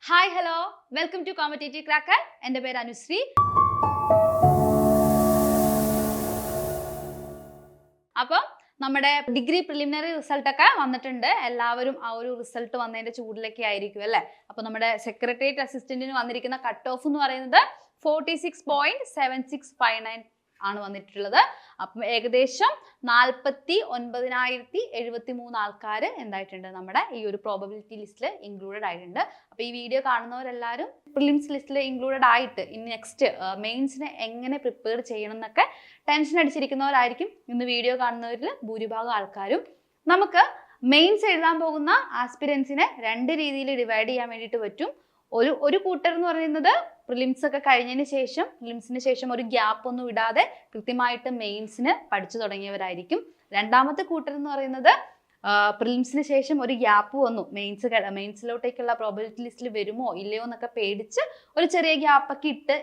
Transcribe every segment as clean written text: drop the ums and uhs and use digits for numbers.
Hi hello welcome to competitive cracker. എൻ്റെ പേര് അനുശ്രീ. അപ്പം നമ്മുടെ ഡിഗ്രി പ്രിലിമിനറി റിസൾട്ട് ഒക്കെ വന്നിട്ടുണ്ട്. എല്ലാവരും ആ ഒരു റിസൾട്ട് വന്നതിന്റെ ചൂടിലൊക്കെ ആയിരിക്കും അല്ലേ. അപ്പൊ നമ്മുടെ സെക്രട്ടേറിയറ്റ് അസിസ്റ്റന്റിന് വന്നിരിക്കുന്ന കട്ട് ഓഫ് എന്ന് പറയുന്നത് 46.7659 ആണ് വന്നിട്ടുള്ളത്. അപ്പം ഏകദേശം 49,073 ആൾക്കാർ എന്തായിട്ടുണ്ട് നമ്മുടെ ഈ ഒരു പ്രോബബിലിറ്റി ലിസ്റ്റിൽ ഇൻക്ലൂഡഡ് ആയിട്ടുണ്ട്. അപ്പൊ ഈ വീഡിയോ കാണുന്നവരെല്ലാവരും പ്രിലിംസ് ലിസ്റ്റിൽ ഇൻക്ലൂഡഡ് ആയിട്ട് ഇനി നെക്സ്റ്റ് മെയിൻസിന് എങ്ങനെ പ്രിപ്പയർ ചെയ്യണം എന്നൊക്കെ ടെൻഷൻ അടിച്ചിരിക്കുന്നവരായിരിക്കും ഇന്ന് വീഡിയോ കാണുന്നവരിൽ ഭൂരിഭാഗം ആൾക്കാരും. നമുക്ക് മെയിൻസ് എഴുതാൻ പോകുന്ന ആസ്പിരൻസിനെ രണ്ട് രീതിയിൽ ഡിവൈഡ് ചെയ്യാൻ വേണ്ടിയിട്ട് പറ്റും. ഒരു കൂട്ടർ എന്ന് പറയുന്നത് പ്രിലിംസ് ഒക്കെ കഴിഞ്ഞതിന് ശേഷം പ്രിലിംസിന് ശേഷം ഒരു ഗ്യാപ്പ് ഒന്നും ഇടാതെ കൃത്യമായിട്ട് മെയിൻസിന് പഠിച്ചു തുടങ്ങിയവരായിരിക്കും. രണ്ടാമത്തെ കൂട്ടർ എന്ന് പറയുന്നത് പ്രിലിംസിന് ശേഷം ഒരു ഗ്യാപ്പ് വന്നു, മെയിൻസിലോട്ടേക്കുള്ള പ്രോബബിലിറ്റി ലിസ്റ്റിൽ വരുമോ ഇല്ലയോ എന്നൊക്കെ പേടിച്ച് ഒരു ചെറിയ ഗ്യാപ്പൊക്കെ ഇട്ട്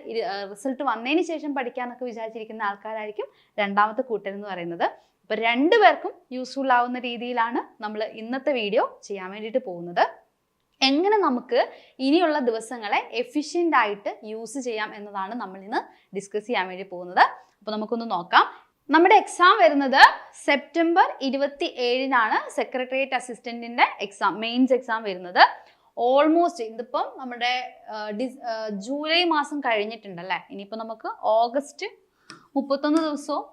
റിസൾട്ട് വന്നതിന് ശേഷം പഠിക്കാന്നൊക്കെ വിചാരിച്ചിരിക്കുന്ന ആൾക്കാരായിരിക്കും രണ്ടാമത്തെ കൂട്ടർ എന്ന് പറയുന്നത്. അപ്പൊ രണ്ടുപേർക്കും യൂസ്ഫുൾ ആവുന്ന രീതിയിലാണ് നമ്മൾ ഇന്നത്തെ വീഡിയോ ചെയ്യാൻ വേണ്ടിയിട്ട് പോകുന്നത്. എങ്ങനെ നമുക്ക് ഇനിയുള്ള ദിവസങ്ങളെ എഫിഷ്യൻ്റ് ആയിട്ട് യൂസ് ചെയ്യാം എന്നതാണ് നമ്മൾ ഇന്ന് ഡിസ്കസ് ചെയ്യാൻ വേണ്ടി പോകുന്നത്. അപ്പോൾ നമുക്കൊന്ന് നോക്കാം. നമ്മുടെ എക്സാം വരുന്നത് സെപ്റ്റംബർ 27-നാണ് സെക്രട്ടേറിയറ്റ് അസിസ്റ്റന്റിന്റെ എക്സാം, മെയിൻസ് എക്സാം വരുന്നത്. ഓൾമോസ്റ്റ് ഇതിപ്പം നമ്മുടെ ജൂലൈ മാസം കഴിഞ്ഞിട്ടുണ്ടല്ലേ. ഇനിയിപ്പോൾ നമുക്ക് ഓഗസ്റ്റ് 31 ദിവസവും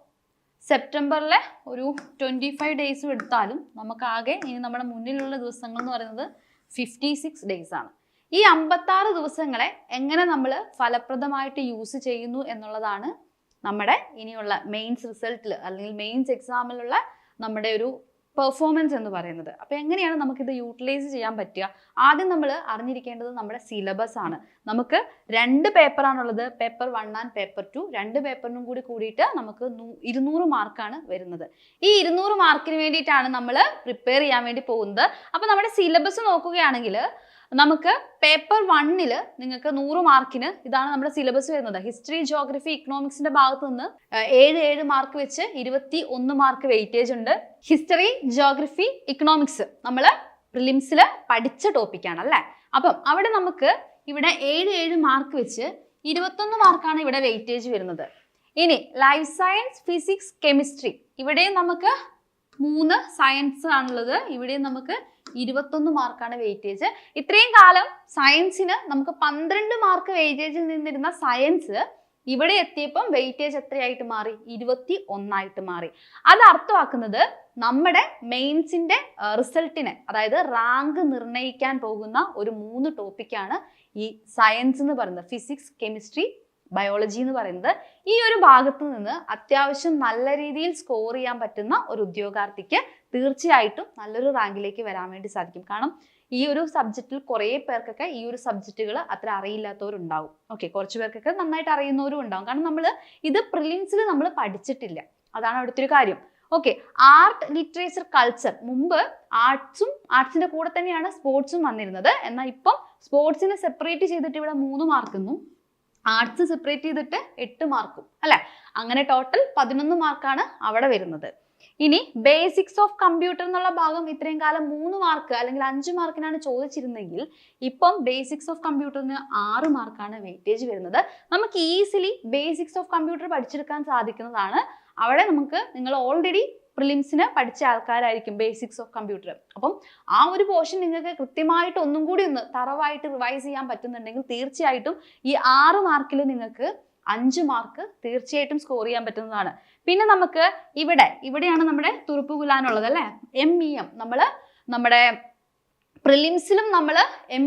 സെപ്റ്റംബറിലെ ഒരു 25 ഡേയ്സും എടുത്താലും നമുക്ക് ആകെ ഇനി നമ്മുടെ മുന്നിലുള്ള ദിവസങ്ങൾ എന്ന് പറയുന്നത് 56 ഡേയ്സ് ആണ്. ഈ 56 ദിവസങ്ങളെ എങ്ങനെ നമ്മൾ ഫലപ്രദമായിട്ട് യൂസ് ചെയ്യുന്നു എന്നുള്ളതാണ് നമ്മുടെ ഇനിയുള്ള മെയിൻസ് റിസൾട്ടിൽ അല്ലെങ്കിൽ മെയിൻസ് എക്സാമിലുള്ള നമ്മുടെ ഒരു പെർഫോമൻസ് എന്ന് പറയുന്നത്. അപ്പോൾ എങ്ങനെയാണ് നമുക്കിത് യൂട്ടിലൈസ് ചെയ്യാൻ പറ്റുക? ആദ്യം നമ്മൾ അറിഞ്ഞിരിക്കേണ്ടത് നമ്മുടെ സിലബസ് ആണ്. നമുക്ക് 2 പേപ്പറാണുള്ളത്, പേപ്പർ 1 ആൻഡ് പേപ്പർ 2. 2 പേപ്പറിനും കൂടിയിട്ട് നമുക്ക് 200 മാർക്കാണ് വരുന്നത്. ഈ 200 മാർക്കിന് വേണ്ടിയിട്ടാണ് നമ്മൾ പ്രിപ്പയർ ചെയ്യാൻ വേണ്ടി പോകുന്നത്. അപ്പോൾ നമ്മുടെ സിലബസ് നോക്കുകയാണെങ്കിൽ നമുക്ക് പേപ്പർ 1-ൽ നിങ്ങൾക്ക് 100 മാർക്കിന് ഇതാണ് നമ്മുടെ സിലബസ് വരുന്നത്. ഹിസ്റ്ററി, ജോഗ്രഫി, ഇക്കണോമിക്സിന്റെ ഭാഗത്ത് നിന്ന് 7 മാർക്ക് വെച്ച് 21 മാർക്ക് വെയിറ്റേജ് ഉണ്ട്. ഹിസ്റ്ററി, ജോഗ്രഫി, ഇക്കണോമിക്സ് നമ്മൾ പ്രിലിംസിൽ പഠിച്ച ടോപ്പിക്കാണ് അല്ലേ. അപ്പം അവിടെ നമുക്ക് ഇവിടെ 7 മാർക്ക് വെച്ച് 21 മാർക്കാണ് ഇവിടെ വെയിറ്റേജ് വരുന്നത്. ഇനി ലൈഫ് സയൻസ്, ഫിസിക്സ്, കെമിസ്ട്രി ഇവിടെയും നമുക്ക് 3 സയൻസ് ആണുള്ളത്. ഇവിടെയും നമുക്ക് 21 മാർക്കാണ് വെയിറ്റേജ്. ഇത്രയും കാലം സയൻസിന് നമുക്ക് 12 മാർക്ക് വെയിറ്റേജിൽ നിന്നിരുന്ന സയൻസ് ഇവിടെ എത്തിയപ്പം വെയിറ്റേജ് എത്രയായിട്ട് മാറി? 21 ആയിട്ട് മാറി. അത് അർത്ഥമാക്കുന്നത് നമ്മുടെ മെയിൻസിന്റെ റിസൾട്ടിനെ, അതായത് റാങ്ക് നിർണ്ണയിക്കാൻ പോകുന്ന ഒരു 3 ടോപ്പിക്കാണ് ഈ സയൻസ് എന്ന് പറയുന്നത്. ഫിസിക്സ്, കെമിസ്ട്രി, ബയോളജി എന്ന് പറയുന്നത്. ഈ ഒരു ഭാഗത്ത് നിന്ന് അത്യാവശ്യം നല്ല രീതിയിൽ സ്കോർ ചെയ്യാൻ പറ്റുന്ന ഒരു ഉദ്യോഗാർത്ഥിക്ക് തീർച്ചയായിട്ടും നല്ലൊരു റാങ്കിലേക്ക് വരാൻ വേണ്ടി സാധിക്കും. കാരണം ഈ ഒരു സബ്ജക്റ്റിൽ കുറേ പേർക്കൊക്കെ ഈ ഒരു സബ്ജക്റ്റുകൾ അത്ര അറിയില്ലാത്തവരുണ്ടാവും. ഓക്കെ, കുറച്ച് പേർക്കൊക്കെ നന്നായിട്ട് അറിയുന്നവരും ഉണ്ടാവും. കാരണം നമ്മൾ ഇത് പ്രിലിംസിൽ നമ്മൾ പഠിച്ചിട്ടില്ല, അതാണ് അവിടുത്തെ ഒരു കാര്യം. ഓക്കെ, ആർട്ട്, ലിറ്ററേച്ചർ, കൾച്ചർ മുമ്പ് ആർട്സിന്റെ കൂടെ തന്നെയാണ് സ്പോർട്സും വന്നിരുന്നത്. എന്നാൽ ഇപ്പം സ്പോർട്സിനെ സെപ്പറേറ്റ് ചെയ്തിട്ട് ഇവിടെ 3 മാർക്കെന്നും ആർട്സ് സെപ്പറേറ്റ് ചെയ്തിട്ട് 8 മാർക്കും അല്ലെ. അങ്ങനെ ടോട്ടൽ 11 മാർക്കാണ് അവിടെ വരുന്നത്. ഇനി ബേസിക്സ് ഓഫ് കമ്പ്യൂട്ടർ എന്നുള്ള ഭാഗം ഇത്രയും കാലം 3 മാർക്ക് അല്ലെങ്കിൽ 5 മാർക്കിനാണ് ചോദിച്ചിരുന്നെങ്കിൽ ഇപ്പം ബേസിക്സ് ഓഫ് കമ്പ്യൂട്ടറിന് 6 മാർക്കാണ് വെയിറ്റേജ് വരുന്നത്. നമുക്ക് ഈസിലി ബേസിക്സ് ഓഫ് കമ്പ്യൂട്ടർ പഠിച്ചെടുക്കാൻ സാധിക്കുന്നതാണ്. അവിടെ നമുക്ക് നിങ്ങൾ ഓൾറെഡി പ്രിലിംസിന് പഠിച്ച ആൾക്കാരായിരിക്കും ബേസിക്സ് ഓഫ് കമ്പ്യൂട്ടർ. അപ്പം ആ ഒരു പോർഷൻ നിങ്ങൾക്ക് കൃത്യമായിട്ട് ഒന്നും കൂടി ഒന്ന് തറവായിട്ട് റിവൈസ് ചെയ്യാൻ പറ്റുന്നുണ്ടെങ്കിൽ തീർച്ചയായിട്ടും ഈ 6 മാർക്കിൽ നിങ്ങൾക്ക് 5 മാർക്ക് തീർച്ചയായിട്ടും സ്കോർ ചെയ്യാൻ പറ്റുന്നതാണ്. പിന്നെ നമുക്ക് ഇവിടെയാണ് നമ്മുടെ തുറുപ്പുകുലാനുള്ളത് അല്ലേ. MEM നമ്മുടെ പ്രിലിംസിലും നമ്മൾ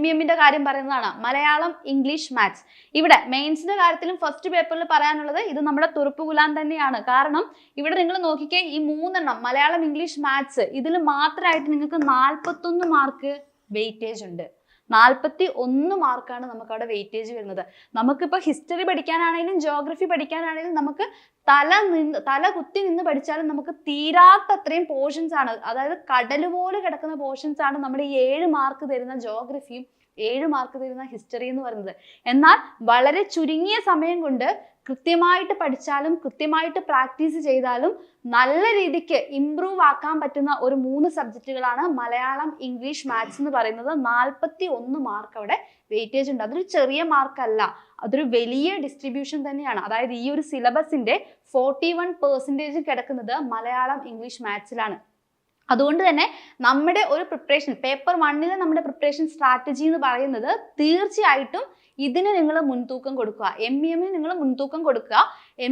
MEMന്റെ കാര്യം പറയുന്നതാണ്. Malayalam, English, maths. ഇവിടെ മെയിൻസിന്റെ കാര്യത്തിലും ഫസ്റ്റ് പേപ്പറിൽ പറയാനുള്ളത് ഇത് നമ്മുടെ തുറുപ്പുകുലാൻ തന്നെയാണ്. കാരണം ഇവിടെ നിങ്ങൾ നോക്കിക്കേ, ഈ 3 മലയാളം, ഇംഗ്ലീഷ്, മാത്സ് ഇതിൽ മാത്രമായിട്ട് നിങ്ങൾക്ക് 41 മാർക്ക് വെയിറ്റേജ് ഉണ്ട്. 41 മാർക്കാണ് നമുക്ക് അവിടെ വെയിറ്റേജ് വരുന്നത്. നമുക്കിപ്പോൾ ഹിസ്റ്ററി പഠിക്കാനാണെങ്കിലും ജോഗ്രഫി പഠിക്കാനാണെങ്കിലും നമുക്ക് തല കുത്തി നിന്ന് പഠിച്ചാലും നമുക്ക് തീരാത്തത്രയും പോർഷൻസ് ആണ്, അതായത് കടൽ പോലെ കിടക്കുന്ന പോർഷൻസ് ആണ് നമ്മുടെ ഈ 7 മാർക്ക് തരുന്ന ജോഗ്രഫിയും 7 മാർക്ക് തരുന്ന ഹിസ്റ്ററി എന്ന് പറയുന്നത്. എന്നാൽ വളരെ ചുരുങ്ങിയ സമയം കൊണ്ട് കൃത്യമായിട്ട് പഠിച്ചാലും കൃത്യമായിട്ട് പ്രാക്ടീസ് ചെയ്താലും നല്ല രീതിക്ക് ഇംപ്രൂവ് ആക്കാൻ പറ്റുന്ന ഒരു 3 സബ്ജക്റ്റുകളാണ് മലയാളം, ഇംഗ്ലീഷ്, മാത്സ് എന്ന് പറയുന്നത്. 41 മാർക്ക് അവിടെ വെയിറ്റേജ് ഉണ്ട്. അതൊരു ചെറിയ മാർക്കല്ല, അതൊരു വലിയ ഡിസ്ട്രിബ്യൂഷൻ തന്നെയാണ്. അതായത് ഈ ഒരു സിലബസിന്റെ 41% കിടക്കുന്നത് മലയാളം, ഇംഗ്ലീഷ്, മാത്സിലാണ്. അതുകൊണ്ട് തന്നെ നമ്മുടെ ഒരു പ്രിപ്പറേഷൻ, പേപ്പർ 1 നമ്മുടെ പ്രിപ്പറേഷൻ സ്ട്രാറ്റജി എന്ന് പറയുന്നത് തീർച്ചയായിട്ടും ഇതിന് നിങ്ങൾ മുൻതൂക്കം കൊടുക്കുക. MEMന് നിങ്ങൾ മുൻതൂക്കം കൊടുക്കുക.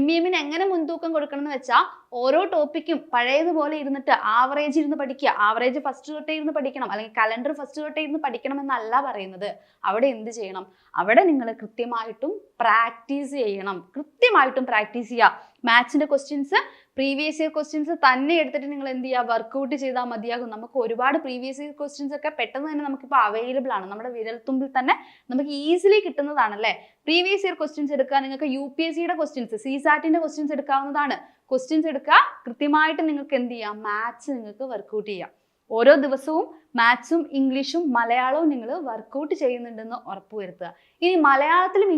MEMന് എങ്ങനെ മുൻതൂക്കം കൊടുക്കണം എന്ന് വെച്ചാൽ ഓരോ ടോപ്പിക്കും പഴയതുപോലെ ഇരുന്നിട്ട് ആവറേജ് ഇരുന്ന് പഠിക്കുക. ആവറേജ് ഫസ്റ്റ് തൊട്ടേ ഇരുന്ന് പഠിക്കണം, അല്ലെങ്കിൽ കലണ്ടർ ഫസ്റ്റ് തൊട്ടേ ഇരുന്ന് പഠിക്കണം എന്നല്ല പറയുന്നത്. അവിടെ എന്ത് ചെയ്യണം? അവിടെ നിങ്ങൾ കൃത്യമായിട്ടും പ്രാക്ടീസ് ചെയ്യണം. കൃത്യമായിട്ടും പ്രാക്ടീസ് ചെയ്യുക. മാത്സിന്റെ ക്വസ്റ്റ്യൻസ്, പ്രീവിയസ് ഇയർ ക്വസ്റ്റ്യൻസ് തന്നെ എടുത്തിട്ട് നിങ്ങൾ എന്ത് ചെയ്യുക? വർക്കൗട്ട് ചെയ്താൽ മതിയാകും. നമുക്ക് ഒരുപാട് പ്രീവിയസ് ഇയർ ക്വസ്റ്റ്യൻസ് ഒക്കെ പെട്ടെന്ന് തന്നെ നമുക്കിപ്പോൾ അവൈലബിൾ ആണ്. നമ്മുടെ വിരൽത്തുമ്പിൽ തന്നെ നമുക്ക് ഈസിലി കിട്ടുന്നതാണല്ലേ. പ്രീവിയസ് ഇയർ ക്വസ്റ്റ്യൻസ് എടുക്കുക. നിങ്ങൾക്ക് UPSCയുടെ ക്വസ്റ്റ്യൻസ്, CSATന്റെ ക്വസ്റ്റ്യൻസ് എടുക്കാവുന്നതാണ്. ക്വസ്റ്റ്യൻസ് എടുക്കുക. കൃത്യമായിട്ട് നിങ്ങൾക്ക് എന്ത് ചെയ്യാം? മാത്സ് നിങ്ങൾക്ക് വർക്കൗട്ട് ചെയ്യാം. ഓരോ ദിവസവും മാത്സും ഇംഗ്ലീഷും മലയാളവും നിങ്ങൾ വർക്കൗട്ട് ചെയ്യുന്നുണ്ടെന്ന് ഉറപ്പുവരുത്തുക. ഇനി മലയാളത്തിലും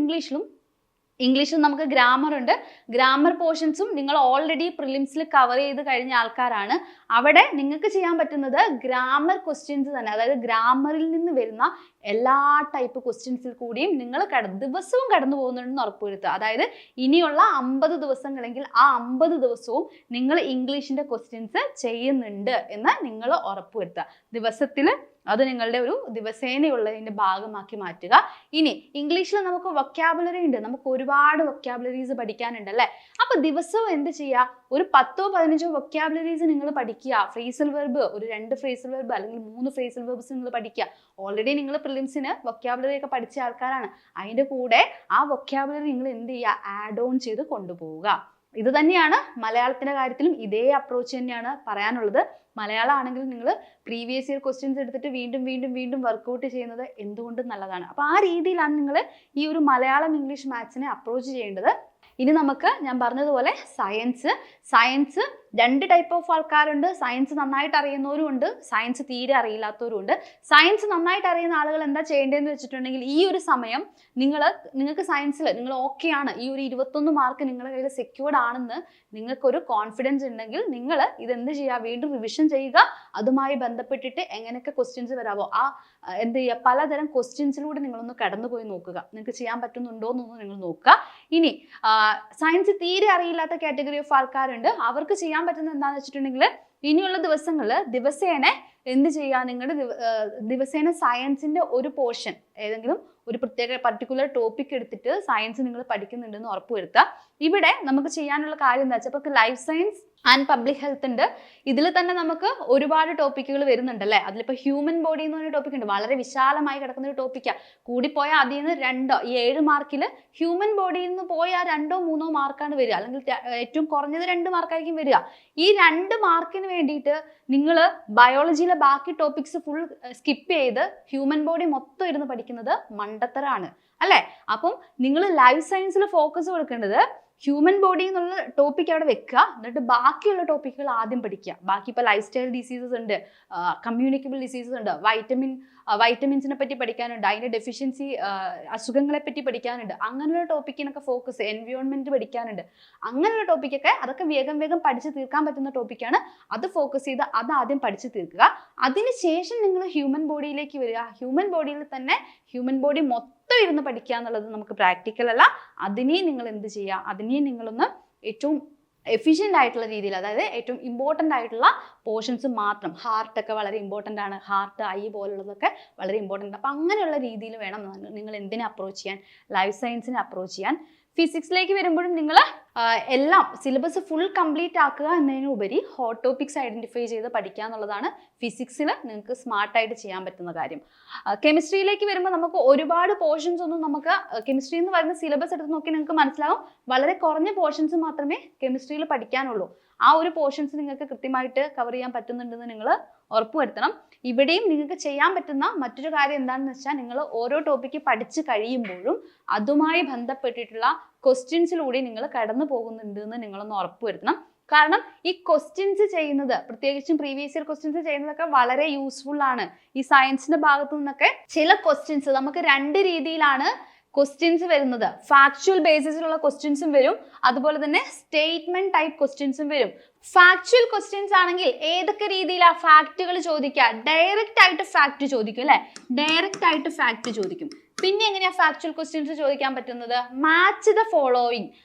ഇംഗ്ലീഷിൽ നമുക്ക് ഗ്രാമർ ഉണ്ട്. ഗ്രാമർ പോർഷൻസും നിങ്ങൾ ഓൾറെഡി പ്രിലിംസിൽ കവർ ചെയ്ത് കഴിഞ്ഞ ആൾക്കാരാണ്. അവിടെ നിങ്ങൾക്ക് ചെയ്യാൻ പറ്റുന്നത് ഗ്രാമർ ക്വസ്റ്റ്യൻസ് തന്നെ, അതായത് ഗ്രാമറിൽ നിന്ന് വരുന്ന എല്ലാ ടൈപ്പ് ക്വസ്റ്റ്യൻസിൽ കൂടിയും നിങ്ങൾ ദിവസവും കടന്നു പോകുന്നുണ്ടെന്ന് ഉറപ്പുവരുത്തുക. അതായത് ഇനിയുള്ള 50 ദിവസങ്ങളെങ്കിൽ ആ 50 ദിവസവും നിങ്ങൾ ഇംഗ്ലീഷിന്റെ ക്വസ്റ്റ്യൻസ് ചെയ്യുന്നുണ്ട് എന്ന് നിങ്ങൾ ഉറപ്പുവരുത്തുക. ദിവസത്തിൽ അത് നിങ്ങളുടെ ഒരു ദിവസേനയുള്ളതിന്റെ ഭാഗമാക്കി മാറ്റുക. ഇനി ഇംഗ്ലീഷിൽ നമുക്ക് വൊക്കാബുലറി ഉണ്ട്. നമുക്ക് ഒരുപാട് വൊക്കാബുലറീസ് പഠിക്കാനുണ്ട് അല്ലേ. അപ്പൊ ദിവസവും എന്ത് ചെയ്യുക? ഒരു 10-15 വൊക്കാബുലറീസ് നിങ്ങൾ പഠിക്കുക. ഫ്രേസൽ വെർബ് ഒരു 2 ഫ്രേസൽ വെർബ് അല്ലെങ്കിൽ 3 ഫ്രേസൽ വെർബ്സ് നിങ്ങൾ പഠിക്കുക. ഓൾറെഡി നിങ്ങൾ പ്രിലിംസിന് വൊക്കാബുലറി ഒക്കെ പഠിച്ച ആൾക്കാരാണ്. അതിന്റെ കൂടെ ആ വൊക്കാബുലറി നിങ്ങൾ എന്ത് ചെയ്യുക? ആഡ് ഓൺ ചെയ്ത് കൊണ്ടുപോവുക. ഇത് തന്നെയാണ് മലയാളത്തിന്റെ കാര്യത്തിലും ഇതേ അപ്രോച്ച് തന്നെയാണ് പറയാനുള്ളത്. മലയാളം ആണെങ്കിൽ നിങ്ങൾ പ്രീവിയസ് ഇയർ ക്വസ്റ്റ്യൻസ് എടുത്തിട്ട് വീണ്ടും വർക്കൗട്ട് ചെയ്യുന്നത് എന്തുകൊണ്ടും നല്ലതാണ്. അപ്പോൾ ആ രീതിയിലാണ് നിങ്ങൾ ഈ ഒരു മലയാളം, ഇംഗ്ലീഷ്, മാത്സിനെ അപ്രോച്ച് ചെയ്യേണ്ടത്. ഇനി നമുക്ക് ഞാൻ പറഞ്ഞതുപോലെ സയൻസ് 2 ടൈപ്പ് ഓഫ് ആൾക്കാരുണ്ട്. സയൻസ് നന്നായിട്ട് അറിയുന്നവരും ഉണ്ട്, സയൻസ് തീരെ അറിയില്ലാത്തവരും ഉണ്ട്. സയൻസ് നന്നായിട്ട് അറിയുന്ന ആളുകൾ എന്താ ചെയ്യേണ്ടതെന്ന് വെച്ചിട്ടുണ്ടെങ്കിൽ ഈ ഒരു സമയം നിങ്ങൾക്ക് സയൻസിൽ നിങ്ങൾ ഓക്കെ ആണ്, ഈ ഒരു 21 മാർക്ക് നിങ്ങളുടെ കയ്യിൽ സെക്യൂർഡ് ആണെന്ന് നിങ്ങൾക്കൊരു കോൺഫിഡൻസ് ഉണ്ടെങ്കിൽ നിങ്ങൾ ഇതെന്ത് ചെയ്യുക? വീണ്ടും റിവിഷൻ ചെയ്യുക. അതുമായി ബന്ധപ്പെട്ടിട്ട് എങ്ങനെയൊക്കെ ക്വസ്റ്റ്യൻസ് വരാമോ എന്ത് ചെയ്യുക? പലതരം ക്വസ്റ്റ്യൻസിലൂടെ നിങ്ങളൊന്ന് കടന്നുപോയി നോക്കുക. നിങ്ങൾക്ക് ചെയ്യാൻ പറ്റുന്നുണ്ടോ എന്നൊന്ന് നിങ്ങൾ നോക്കുക. ഇനി സയൻസ് തീരെ അറിയില്ലാത്ത കാറ്റഗറി ഓഫ് ആൾക്കാരുണ്ട്. അവർക്ക് ചെയ്യാൻ പറ്റുന്നത് എന്താണെന്ന് വെച്ചിട്ടുണ്ടെങ്കിൽ ഇനിയുള്ള ദിവസങ്ങളിൽ ദിവസേന എന്ത് ചെയ്യുക? നിങ്ങളുടെ ദിവസേന സയൻസിന്റെ ഒരു പോർഷൻ, ഏതെങ്കിലും ഒരു പ്രത്യേക പർട്ടിക്കുലർ ടോപ്പിക് എടുത്തിട്ട് സയൻസ് നിങ്ങൾ പഠിക്കുന്നുണ്ടെന്ന് ഉറപ്പുവരുത്തുക. ഇവിടെ നമുക്ക് ചെയ്യാനുള്ള കാര്യം എന്താ വെച്ചാൽ ഇപ്പോൾ life science and public health ഉണ്ട്. ഇതിൽ തന്നെ നമുക്ക് ഒരുപാട് ടോപ്പിക്കുകൾ വരുന്നുണ്ട് അല്ലേ. അതിലിപ്പോൾ ഹ്യൂമൻ ബോഡി എന്ന് പറഞ്ഞ ടോപ്പിക് ഉണ്ട്. വളരെ വിശാലമായി കിടക്കുന്ന ഒരു ടോപ്പിക്കാണ്. കൂടിപ്പോയാൽ അതിൽ നിന്ന് 2 ഈ 7 മാർക്കിൽ ഹ്യൂമൻ ബോഡിയിൽ നിന്ന് പോയാൽ 2-3 മാർക്കാണ് വരിക, അല്ലെങ്കിൽ ഏറ്റവും കുറഞ്ഞത് 2 മാർക്കായിരിക്കും വരിക. ഈ 2 മാർക്കിന് വേണ്ടിയിട്ട് നിങ്ങൾ ബയോളജിയിലെ ബാക്കി ടോപ്പിക്സ് ഫുൾ സ്കിപ്പ് ചെയ്ത് ഹ്യൂമൻ ബോഡി മൊത്തം ഇരുന്ന് പഠിക്കുന്നത് മണ്ടത്തരാണ് അല്ലേ. അപ്പം നിങ്ങൾ ലൈഫ് സയൻസിൽ ഫോക്കസ് കൊടുക്കേണ്ടത് ഹ്യൂമൻ ബോഡി എന്നുള്ള ടോപ്പിക് അവിടെ വെക്കുക. എന്നിട്ട് ബാക്കിയുള്ള ടോപ്പിക്കുകൾ ആദ്യം പഠിക്കുക. ബാക്കി ഇപ്പോൾ ലൈഫ് സ്റ്റൈൽ ഡിസീസസ് ഉണ്ട്, കമ്മ്യൂണിക്കബിൾ ഡിസീസസ് ഉണ്ട്, വൈറ്റമിൻസിനെ പറ്റി പഠിക്കാനുണ്ട്, അതിൻ്റെ ഡെഫിഷ്യൻസി അസുഖങ്ങളെ പറ്റി പഠിക്കാനുണ്ട്. അങ്ങനെയുള്ള ടോപ്പിക്കിനൊക്കെ ഫോക്കസ്, എൻവയോൺമെന്റ് പഠിക്കാനുണ്ട്. അങ്ങനെയുള്ള ടോപ്പിക്കൊക്കെ അതൊക്കെ വേഗം പഠിച്ച് തീർക്കാൻ പറ്റുന്ന ടോപ്പിക്കാണ്. അത് ഫോക്കസ് ചെയ്ത് അത് ആദ്യം പഠിച്ച് തീർക്കുക. അതിനുശേഷം നിങ്ങൾ ഹ്യൂമൻ ബോഡിയിലേക്ക് വരിക. ഹ്യൂമൻ ബോഡിയിൽ തന്നെ ഹ്യൂമൻ ബോഡി മൊത്തം ഇരുന്ന് പഠിക്കുക എന്നുള്ളത് നമുക്ക് പ്രാക്ടിക്കൽ അല്ല. അതിനെയും നിങ്ങൾ എന്ത് ചെയ്യുക? അതിനെയും നിങ്ങളൊന്ന് ഏറ്റവും എഫിഷ്യൻ്റ് ആയിട്ടുള്ള രീതിയിൽ, അതായത് ഏറ്റവും ഇമ്പോർട്ടൻ്റ് ആയിട്ടുള്ള പോർഷൻസ് മാത്രം. ഹാർട്ടൊക്കെ വളരെ ഇമ്പോർട്ടൻ്റ് ആണ്. ഹാർട്ട്, ഐ പോലുള്ളതൊക്കെ വളരെ ഇമ്പോർട്ടൻ്റ്. അപ്പം അങ്ങനെയുള്ള രീതിയിൽ വേണം നിങ്ങൾ എന്തിനെ അപ്രോച്ച് ചെയ്യാൻ? ലൈഫ് സയൻസിനെ അപ്രോച്ച് ചെയ്യാൻ. ഫിസിക്സിലേക്ക് വരുമ്പോഴും നിങ്ങൾ എല്ലാം സിലബസ് ഫുൾ കംപ്ലീറ്റ് ആക്കുക എന്നതിനുപരി ഹോട്ട് ടോപ്പിക്സ് ഐഡന്റിഫൈ ചെയ്ത് പഠിക്കുക എന്നുള്ളതാണ് ഫിസിക്സിൽ നിങ്ങൾക്ക് സ്മാർട്ടായിട്ട് ചെയ്യാൻ പറ്റുന്ന കാര്യം. കെമിസ്ട്രിയിലേക്ക് വരുമ്പോൾ നമുക്ക് ഒരുപാട് പോർഷൻസ് ഒന്നും നമുക്ക് കെമിസ്ട്രി എന്ന് പറയുന്ന സിലബസ് എടുത്ത് നോക്കി നിങ്ങൾക്ക് മനസ്സിലാവും. വളരെ കുറഞ്ഞ പോർഷൻസ് മാത്രമേ കെമിസ്ട്രിയിൽ പഠിക്കാനുള്ളൂ. ആ ഒരു പോർഷൻസ് നിങ്ങൾക്ക് കൃത്യമായിട്ട് കവർ ചെയ്യാൻ പറ്റുന്നുണ്ടെന്ന് നിങ്ങൾ ഉറപ്പുവരുത്തണം. ഇവിടെയും നിങ്ങൾക്ക് ചെയ്യാൻ പറ്റുന്ന മറ്റൊരു കാര്യം എന്താണെന്ന് വെച്ചാൽ, നിങ്ങൾ ഓരോ ടോപ്പിക്ക് പഠിച്ചു കഴിയുമ്പോഴും അതുമായി ബന്ധപ്പെട്ടിട്ടുള്ള ക്വസ്റ്റ്യൻസിലൂടെ നിങ്ങൾ കടന്നു പോകുന്നുണ്ട് എന്ന് നിങ്ങളൊന്ന് ഉറപ്പുവരുത്തണം. കാരണം ഈ ക്വസ്റ്റ്യൻസ് ചെയ്യുന്നത്, പ്രത്യേകിച്ചും പ്രീവിയസ് ഇയർ ക്വസ്റ്റ്യൻസ് ചെയ്യുന്നതൊക്കെ വളരെ യൂസ്ഫുൾ ആണ്. ഈ സയൻസിന്റെ ഭാഗത്തു നിന്നൊക്കെ ചില ക്വസ്റ്റ്യൻസ് നമുക്ക് 2 രീതിയിലാണ് ക്വസ്റ്റ്യൻസ് വരുന്നത്. ഫാക്ച്വൽ ബേസിസിലുള്ള ക്വസ്റ്റ്യൻസും വരും, അതുപോലെ തന്നെ സ്റ്റേറ്റ്മെന്റ് ടൈപ്പ് ക്വസ്റ്റ്യൻസും വരും. ഫാക്ച്വൽ ക്വസ്റ്റ്യൻസ് ആണെങ്കിൽ ഏതൊക്കെ രീതിയിലാ ഫാക്റ്റുകൾ ചോദിക്കുക? ഡയറക്റ്റ് ആയിട്ട് ഫാക്ട് ചോദിക്കും അല്ലെ, ഡയറക്റ്റ് ആയിട്ട് ഫാക്ട് ചോദിക്കും. പിന്നെ എങ്ങനെയാ ഫാക്ച്വൽ ക്വസ്റ്റ്യൻസ് ചോദിക്കാൻ പറ്റുന്നത്? മാച്ച് ദ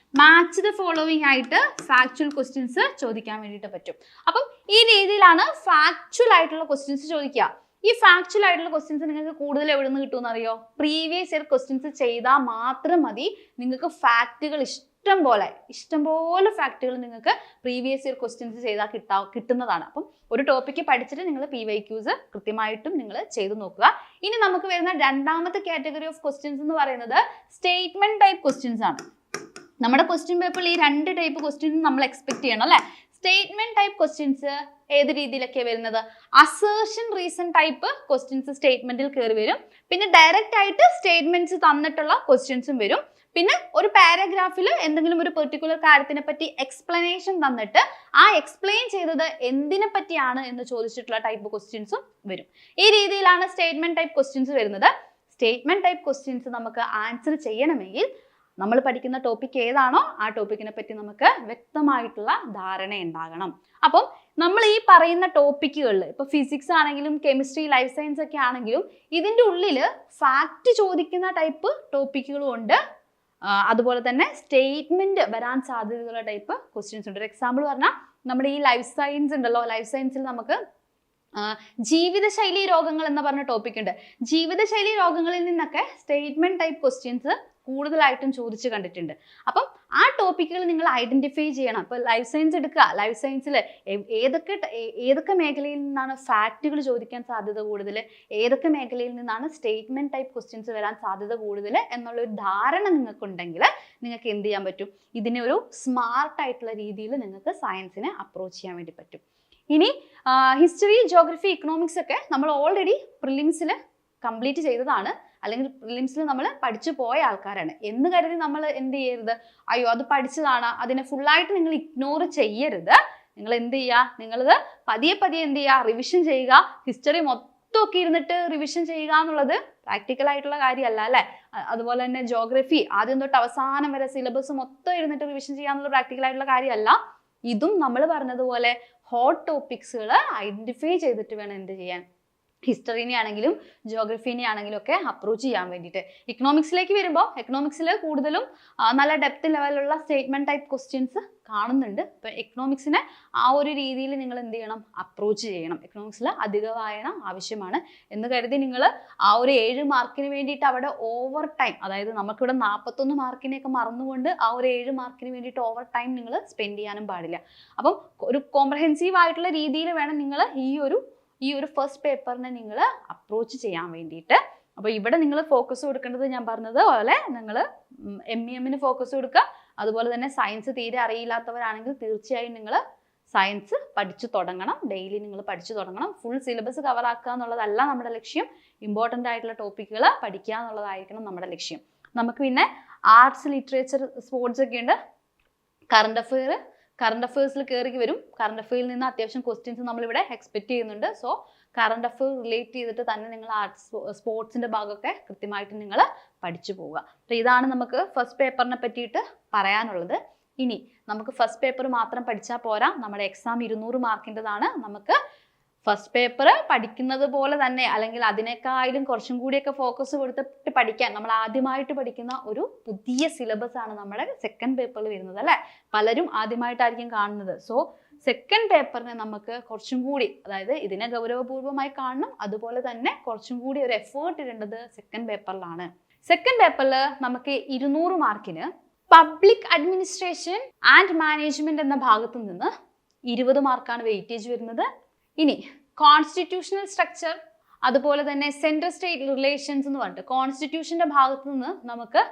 ഫോളോവിങ് ആയിട്ട് ഫാക്ച്വൽ ക്വസ്റ്റ്യൻസ് ചോദിക്കാൻ വേണ്ടിയിട്ട് പറ്റും. അപ്പം ഈ രീതിയിലാണ് ഫാക്ച്വൽ ആയിട്ടുള്ള ക്വസ്റ്റ്യൻസ് ചോദിക്കുക. ഈ ഫാക്ച്വൽ ആയിട്ടുള്ള ക്വസ്റ്റ്യൻസ് നിങ്ങൾക്ക് കൂടുതൽ എവിടെ നിന്ന് കിട്ടുമെന്ന് അറിയോ? പ്രീവിയസ് ഇയർ ക്വസ്റ്റ്യൻസ് ചെയ്താൽ മാത്രം മതി. നിങ്ങൾക്ക് ഫാക്റ്റുകൾ ഇഷ്ടംപോലെ ഫാക്റ്റുകൾ നിങ്ങൾക്ക് പ്രീവിയസ് ഇയർ ക്വസ്റ്റ്യൻസ് ചെയ്താൽ കിട്ടുന്നതാണ്. അപ്പം ഒരു ടോപ്പിക്ക് പഠിച്ചിട്ട് നിങ്ങൾ PYQs കൃത്യമായിട്ടും നിങ്ങൾ ചെയ്തു നോക്കുക. ഇനി നമുക്ക് വരുന്ന രണ്ടാമത്തെ കാറ്റഗറി ഓഫ് ക്വസ്റ്റ്യൻസ് എന്ന് പറയുന്നത് സ്റ്റേറ്റ്മെന്റ് ടൈപ്പ് ക്വസ്റ്റ്യൻസ് ആണ്. നമ്മുടെ ക്വസ്റ്റ്യൻ പേപ്പറിൽ ഈ 2 ടൈപ്പ് ക്വസ്റ്റ്യൻസ് നമ്മൾ എക്സ്പെക്ട് ചെയ്യണം അല്ലെ. സ്റ്റേറ്റ്മെന്റ് ടൈപ്പ് ക്വസ്റ്റ്യൻസ് ഏത് രീതിയിലൊക്കെയാണ് വരുന്നത്? അസേർഷൻ റീസൺ ടൈപ്പ് ക്വസ്റ്റ്യൻസ് സ്റ്റേറ്റ്മെന്റിൽ കയറി വരും. പിന്നെ ഡയറക്റ്റ് ആയിട്ട് സ്റ്റേറ്റ്മെന്റ്സ് തന്നിട്ടുള്ള ക്വസ്റ്റ്യൻസും വരും. പിന്നെ ഒരു പാരഗ്രാഫിൽ എന്തെങ്കിലും ഒരു പെർട്ടിക്കുലർ കാര്യത്തിനെ പറ്റി എക്സ്പ്ലനേഷൻ തന്നിട്ട് ആ എക്സ്പ്ലെയിൻ ചെയ്തത് എന്തിനെ പറ്റിയാണ് എന്ന് ചോദിച്ചിട്ടുള്ള ടൈപ്പ് ക്വസ്റ്റ്യൻസും വരും. ഈ രീതിയിലാണ് സ്റ്റേറ്റ്മെന്റ് ടൈപ്പ് ക്വസ്റ്റ്യൻസ് വരുന്നത്. സ്റ്റേറ്റ്മെന്റ് ടൈപ്പ് ക്വസ്റ്റ്യൻസ് നമുക്ക് ആൻസർ ചെയ്യണമെങ്കിൽ നമ്മൾ പഠിക്കുന്ന ടോപ്പിക് ഏതാണോ ആ ടോപ്പിക്കിനെ പറ്റി നമുക്ക് വ്യക്തമായിട്ടുള്ള ധാരണ ഉണ്ടാകണം. അപ്പം നമ്മൾ ഈ പറയുന്ന ടോപ്പിക്കുകളിൽ ഇപ്പൊ ഫിസിക്സ് ആണെങ്കിലും കെമിസ്ട്രി, ലൈഫ് സയൻസ് ഒക്കെ ആണെങ്കിലും ഇതിൻ്റെ ഉള്ളിൽ ഫാക്ട് ചോദിക്കുന്ന ടൈപ്പ് ടോപ്പിക്കുകളും ഉണ്ട്, അതുപോലെ തന്നെ സ്റ്റേറ്റ്മെന്റ് വരാൻ സാധ്യതയുള്ള ടൈപ്പ് ക്വസ്റ്റ്യൻസ് ഉണ്ട്. ഒരു എക്സാമ്പിൾ പറഞ്ഞാൽ നമ്മുടെ ഈ ലൈഫ് സയൻസ് ഉണ്ടല്ലോ, ലൈഫ് സയൻസിൽ നമുക്ക് ജീവിതശൈലി രോഗങ്ങൾ എന്ന് പറഞ്ഞ ടോപ്പിക് ഉണ്ട്. ജീവിതശൈലി രോഗങ്ങളിൽ നിന്നൊക്കെ സ്റ്റേറ്റ്മെന്റ് ടൈപ്പ് ക്വസ്റ്റ്യൻസ് കൂടുതലായിട്ടും ചോദിച്ചു കണ്ടിട്ടുണ്ട്. അപ്പം ആ ടോപ്പിക്കുകൾ നിങ്ങൾ ഐഡന്റിഫൈ ചെയ്യണം. ഇപ്പൊ ലൈഫ് സയൻസ് എടുക്കുക, ലൈഫ് സയൻസിൽ ഏതൊക്കെ മേഖലയിൽ നിന്നാണ് ഫാക്റ്റുകൾ ചോദിക്കാൻ സാധ്യത കൂടുതൽ, ഏതൊക്കെ മേഖലയിൽ നിന്നാണ് സ്റ്റേറ്റ്മെന്റ് ടൈപ്പ് ക്വസ്റ്റ്യൻസ് വരാൻ സാധ്യത കൂടുതൽ എന്നുള്ളൊരു ധാരണ നിങ്ങൾക്കുണ്ടെങ്കിൽ നിങ്ങൾക്ക് എന്ത് ചെയ്യാൻ പറ്റും? ഇതിനെ ഒരു സ്മാർട്ട് ആയിട്ടുള്ള രീതിയിൽ നിങ്ങൾക്ക് സയൻസിനെ അപ്രോച്ച് ചെയ്യാൻ വേണ്ടി പറ്റും. ഇനി ഹിസ്റ്ററി, ജോഗ്രഫി, ഇക്കണോമിക്സ് ഒക്കെ നമ്മൾ ഓൾറെഡി പ്രിലിംസിൽ കംപ്ലീറ്റ് ചെയ്തതാണ്, അല്ലെങ്കിൽ പ്രിലിംസിൽ നമ്മൾ പഠിച്ചു പോയ ആൾക്കാരാണ് എന്ന് കരുതി നമ്മൾ എന്ത് ചെയ്യരുത്? അയ്യോ അത് പഠിച്ചതാണ്, അതിനെ ഫുള്ളായിട്ട് നിങ്ങൾ ഇഗ്നോർ ചെയ്യരുത്. നിങ്ങൾ എന്ത് ചെയ്യുക? നിങ്ങളത് പതിയെ എന്ത് ചെയ്യുക? റിവിഷൻ ചെയ്യുക. ഹിസ്റ്ററി മൊത്തമൊക്കെ ഇരുന്നിട്ട് റിവിഷൻ ചെയ്യുക എന്നുള്ളത് പ്രാക്ടിക്കൽ ആയിട്ടുള്ള കാര്യമല്ല അല്ലേ. അതുപോലെ തന്നെ ജോഗ്രഫി ആദ്യം തൊട്ട് അവസാനം വരെ സിലബസ് മൊത്തം ഇരുന്നിട്ട് റിവിഷൻ ചെയ്യാന്നുള്ള പ്രാക്ടിക്കൽ ആയിട്ടുള്ള കാര്യമല്ല. ഇതും നമ്മൾ പറഞ്ഞതുപോലെ ഹോട്ട് ടോപ്പിക്സുകൾ ഐഡന്റിഫൈ ചെയ്തിട്ട് വേണം എന്ത് ചെയ്യാൻ? ഹിസ്റ്ററിനെ ആണെങ്കിലും ജോഗ്രഫീനെ ആണെങ്കിലും ഒക്കെ അപ്രോച്ച് ചെയ്യാൻ വേണ്ടിയിട്ട്. ഇക്കണോമിക്സിലേക്ക് വരുമ്പോൾ എക്കണോമിക്സിൽ കൂടുതലും നല്ല ഡെപ്ത് ലെവലുള്ള സ്റ്റേറ്റ്മെന്റ് ടൈപ്പ് ക്വസ്റ്റ്യൻസ് കാണുന്നുണ്ട്. അപ്പോൾ എക്കണോമിക്സിനെ ആ ഒരു രീതിയിൽ നിങ്ങൾ എന്ത് ചെയ്യണം? അപ്രോച്ച് ചെയ്യണം. എക്കണോമിക്സിൽ അധിക വായന ആവശ്യമാണ് എന്ന് കരുതി നിങ്ങൾ ആ ഒരു 7 മാർക്കിന് വേണ്ടിയിട്ട് അവിടെ ഓവർ ടൈം, അതായത് നമുക്കിവിടെ 41 മാർക്കിനെയൊക്കെ മറന്നുകൊണ്ട് ആ ഒരു 7 മാർക്കിന് വേണ്ടിയിട്ട് ഓവർ ടൈം നിങ്ങൾ സ്പെൻഡ് ചെയ്യാനും പാടില്ല. അപ്പം ഒരു കോംപ്രഹെൻസീവ് ആയിട്ടുള്ള രീതിയിൽ വേണം നിങ്ങൾ ഈ ഒരു ഫസ്റ്റ് പേപ്പറിനെ നിങ്ങൾ അപ്രോച്ച് ചെയ്യാൻ വേണ്ടിയിട്ട്. അപ്പോൾ ഇവിടെ നിങ്ങൾ ഫോക്കസ് കൊടുക്കേണ്ടത് ഞാൻ പറഞ്ഞത് പോലെ നിങ്ങൾ MEMന് ഫോക്കസ് കൊടുക്കുക. അതുപോലെ തന്നെ സയൻസ് തീരെ അറിയില്ലാത്തവരാണെങ്കിൽ തീർച്ചയായും നിങ്ങൾ സയൻസ് പഠിച്ചു തുടങ്ങണം. ഡെയിലി നിങ്ങൾ പഠിച്ചു തുടങ്ങണം. ഫുൾ സിലബസ് കവർ ആക്കുക എന്നുള്ളതല്ല നമ്മുടെ ലക്ഷ്യം. ഇമ്പോർട്ടൻ്റ് ആയിട്ടുള്ള ടോപ്പിക്കുകൾ പഠിക്കുക എന്നുള്ളതായിരിക്കണം നമ്മുടെ ലക്ഷ്യം. നമുക്ക് പിന്നെ ആർട്സ്, ലിറ്ററേച്ചർ, സ്പോർട്സ് ഒക്കെ ഉണ്ട്. കറണ്ട് അഫയേഴ്സിൽ കയറി വരും. കറണ്ട് അഫയേഴ്സിൽ നിന്ന് അത്യാവശ്യം ക്വസ്റ്റ്യൻസ് നമ്മളിവിടെ എക്സ്പെക്ട് ചെയ്യുന്നുണ്ട്. സോ കറണ്ട് അഫയർ റിലേറ്റ് ചെയ്തിട്ട് തന്നെ നിങ്ങൾ ആർട്സ്, സ്പോർട്സിൻ്റെ ഭാഗമൊക്കെ കൃത്യമായിട്ട് നിങ്ങൾ പഠിച്ചു പോവുക. അപ്പോൾ ഇതാണ് നമുക്ക് ഫസ്റ്റ് പേപ്പറിനെ പറ്റിയിട്ട് പറയാനുള്ളത്. ഇനി നമുക്ക് ഫസ്റ്റ് പേപ്പർ മാത്രം പഠിച്ചാൽ പോരാ. നമ്മുടെ എക്സാം 200 മാർക്കിൻ്റെതാണ്. നമുക്ക് ഫസ്റ്റ് പേപ്പർ പഠിക്കുന്നത് പോലെ തന്നെ അല്ലെങ്കിൽ അതിനേക്കാളും കുറച്ചും കൂടിയൊക്കെ ഫോക്കസ് കൊടുത്തിട്ട് പഠിക്കാൻ നമ്മൾ ആദ്യമായിട്ട് പഠിക്കുന്ന ഒരു പുതിയ സിലബസ് ആണ് നമ്മുടെ സെക്കൻഡ് പേപ്പറിൽ വരുന്നത് അല്ലേ. പലരും ആദ്യമായിട്ടായിരിക്കും കാണുന്നത്. സോ സെക്കൻഡ് പേപ്പറിനെ നമുക്ക് കുറച്ചും കൂടി, അതായത് ഇതിനെ ഗൗരവപൂർവ്വമായി കാണണം, അതുപോലെ തന്നെ കുറച്ചും കൂടി ഒരു എഫേർട്ട് ഇടേണ്ടത് സെക്കൻഡ് പേപ്പറിലാണ്. സെക്കൻഡ് പേപ്പറിൽ നമുക്ക് 200 മാർക്കിന് പബ്ലിക് അഡ്മിനിസ്ട്രേഷൻ ആൻഡ് മാനേജ്മെന്റ് എന്ന ഭാഗത്തു നിന്ന് 20 മാർക്കാണ് വെയിറ്റേജ് വരുന്നത്. ഇനി കോൺസ്റ്റിറ്റ്യൂഷണൽ സ്ട്രക്ചർ, അതുപോലെ തന്നെ സെൻട്രൽ സ്റ്റേറ്റ് റിലേഷൻസ് എന്ന് പറഞ്ഞിട്ട് കോൺസ്റ്റിറ്റ്യൂഷന്റെ ഭാഗത്തു നിന്ന് നമുക്ക്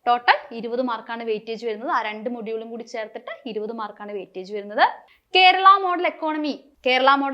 ടോട്ടൽ 20 മാർക്കാണ് വെയിറ്റേജ് വരുന്നത്. ആ 2 മൊഡ്യൂളും കൂടി ചേർത്തിട്ട് 20 മാർക്കാണ് വെയിറ്റേജ് വരുന്നത്. കേരള മോഡൽ